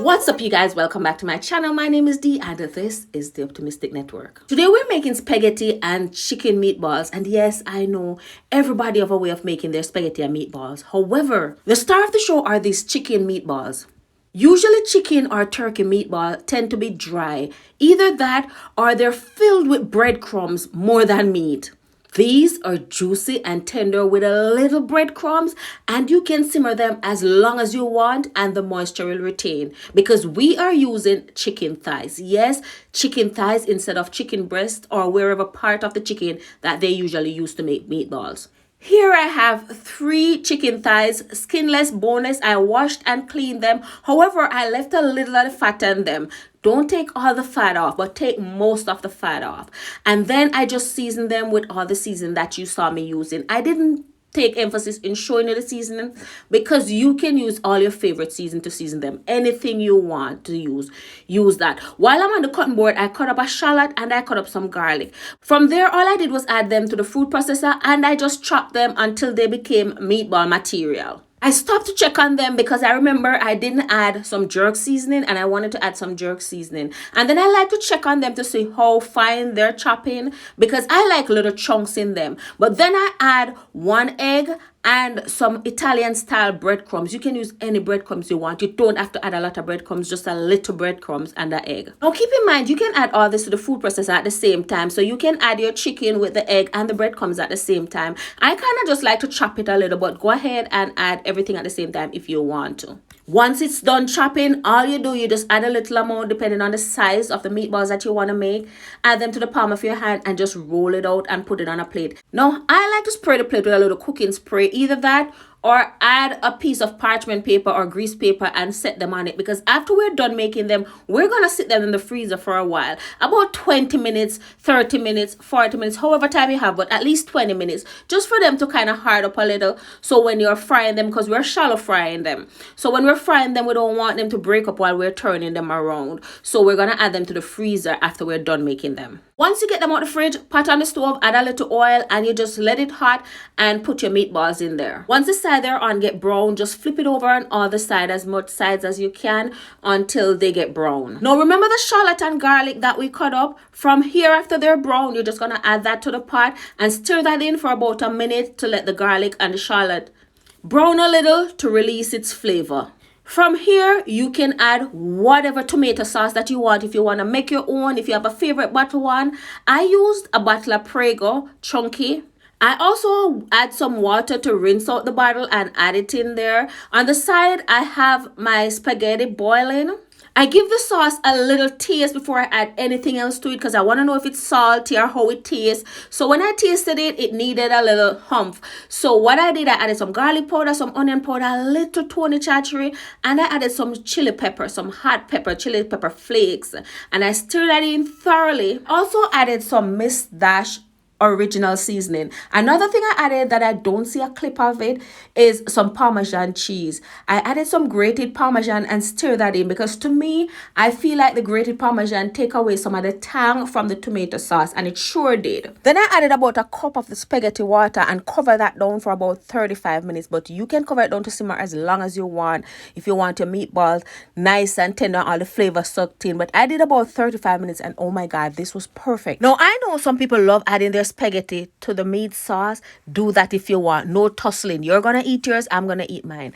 What's up, you guys? Welcome back to my channel. My name is Dee and this is the Optimistic Network. Today we're making spaghetti and chicken meatballs, and yes, I know everybody have a way of making their spaghetti and meatballs. However, the star of the show are these chicken meatballs. Usually chicken or turkey meatball tend to be dry. Either that or they're filled with breadcrumbs more than meat. These are juicy and tender with a little breadcrumbs, and you can simmer them as long as you want and the moisture will retain because we are using chicken thighs. Yes, chicken thighs instead of chicken breast or wherever part of the chicken that they usually use to make meatballs. Here I have 3 chicken thighs, skinless, boneless. I washed and cleaned them. However, I left a little of the fat in them. Don't take all the fat off, but take most of the fat off. And then I just seasoned them with all the seasoning that you saw me using. I didn't take emphasis in showing you the seasoning because you can use all your favorite season to season them. Anything you want to use that. While I'm on the cutting board, I cut up a shallot and I cut up some garlic. From there, all I did was add them to the food processor and I just chopped them until they became meatball material. I stopped to check on them because I remember I didn't add some jerk seasoning and I wanted to add some jerk seasoning. And then I like to check on them to see how fine they're chopping because I like little chunks in them. But then I add 1 egg and some Italian style breadcrumbs. You can use any breadcrumbs you want. You don't have to add a lot of breadcrumbs, just a little breadcrumbs and an egg. Now keep in mind, you can add all this to the food processor at the same time. So you can add your chicken with the egg and the breadcrumbs at the same time. I kind of just like to chop it a little, but go ahead and add everything at the same time if you want to. Once it's done chopping, all you do, you just add a little amount depending on the size of the meatballs that you want to make. Add them to the palm of your hand and just roll it out and put it on a plate. Now, I like to spray the plate with a little cooking spray. Either that or add a piece of parchment paper or grease paper and set them on it because after we're done making them, we're going to sit them in the freezer for a while. About 20 minutes, 30 minutes, 40 minutes, however time you have, but at least 20 minutes just for them to kind of hard up a little. So when you're frying them, because we're shallow frying them. So when we're frying them, we don't want them to break up while we're turning them around. So we're going to add them to the freezer after we're done making them. Once you get them out of the fridge, pot on the stove, add a little oil and you just let it hot and put your meatballs in there. Once the side they're on get brown, just flip it over on all the side, as much sides as you can until they get brown. Now remember the shallot and garlic that we cut up? From here after they're brown, you're just going to add that to the pot and stir that in for about a minute to let the garlic and the shallot brown a little to release its flavor. From here, you can add whatever tomato sauce that you want. If you want to make your own, if you have a favorite bottle one. I used a bottle of Prego, chunky. I also add some water to rinse out the bottle and add it in there. On the side, I have my spaghetti boiling. I give the sauce a little taste before I add anything else to it because I want to know if it's salty or how it tastes. So when I tasted it, it needed a little humph. So what I did, I added some garlic powder, some onion powder, a little Tony Chachery, and I added some chili pepper, some hot pepper, chili pepper flakes. And I stirred that in thoroughly. Also added some Miss Dash original seasoning. Another thing I added that I don't see a clip of it is some Parmesan cheese. I added some grated Parmesan and stir that in because to me, I feel like the grated Parmesan take away some of the tang from the tomato sauce, and it sure did. Then I added about a cup of the spaghetti water and cover that down for about 35 minutes, but you can cover it down to simmer as long as you want if you want your meatballs nice and tender, all the flavor sucked in. But I did about 35 minutes and oh my God, this was perfect. Now I know some people love adding their spaghetti to the meat sauce. Do that if you want. No tussling. You're gonna eat yours, I'm gonna eat mine.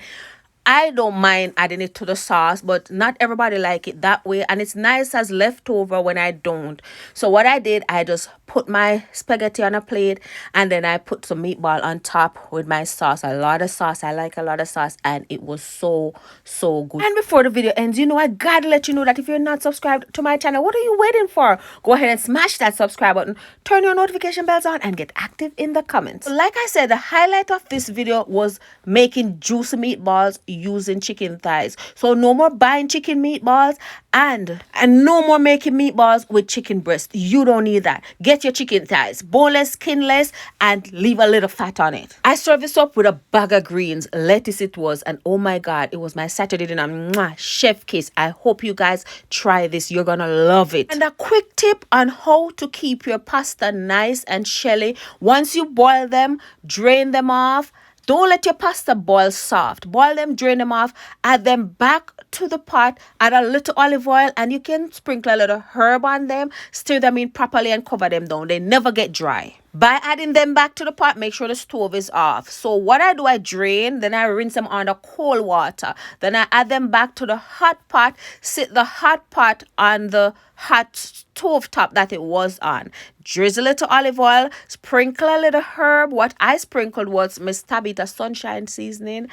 I don't mind adding it to the sauce, but not everybody like it that way, and it's nice as leftover when I don't. So what I did, I just put my spaghetti on a plate and then I put some meatball on top with my sauce. A lot of sauce. I like a lot of sauce, and it was so good. And before the video ends, you know, I gotta let you know that if you're not subscribed to my channel, what are you waiting for? Go ahead and smash that subscribe button, turn your notification bells on, and get active in the comments. Like I said, the highlight of this video was making juicy meatballs using chicken thighs. So no more buying chicken meatballs and no more making meatballs with chicken breast. You don't need that. Get your chicken thighs, boneless, skinless, and leave a little fat on it. I served this up with a bag of greens, lettuce it was, and oh my God, it was my Saturday dinner. Mwah, chef kiss. I hope you guys try this. You're gonna love it. And a quick tip on how to keep your pasta nice and shelly. Once you boil them, drain them off, Don't let your pasta boil soft. Boil them, drain them off, add them back to the pot, add a little olive oil, and you can sprinkle a little herb on them, stir them in properly and cover them down. They never get dry. By adding them back to the pot, make sure the stove is off. So what I do, I drain, then I rinse them under cold water. Then I add them back to the hot pot, sit the hot pot on the hot stove top that it was on. Drizzle a little olive oil, sprinkle a little herb. What I sprinkled was Miss Tabitha Sunshine seasoning,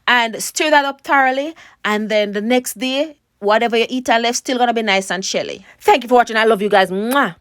and stir that up thoroughly. And then the next day, whatever you eat and left still gonna be nice and shelly. Thank you for watching. I love you guys. Mwah.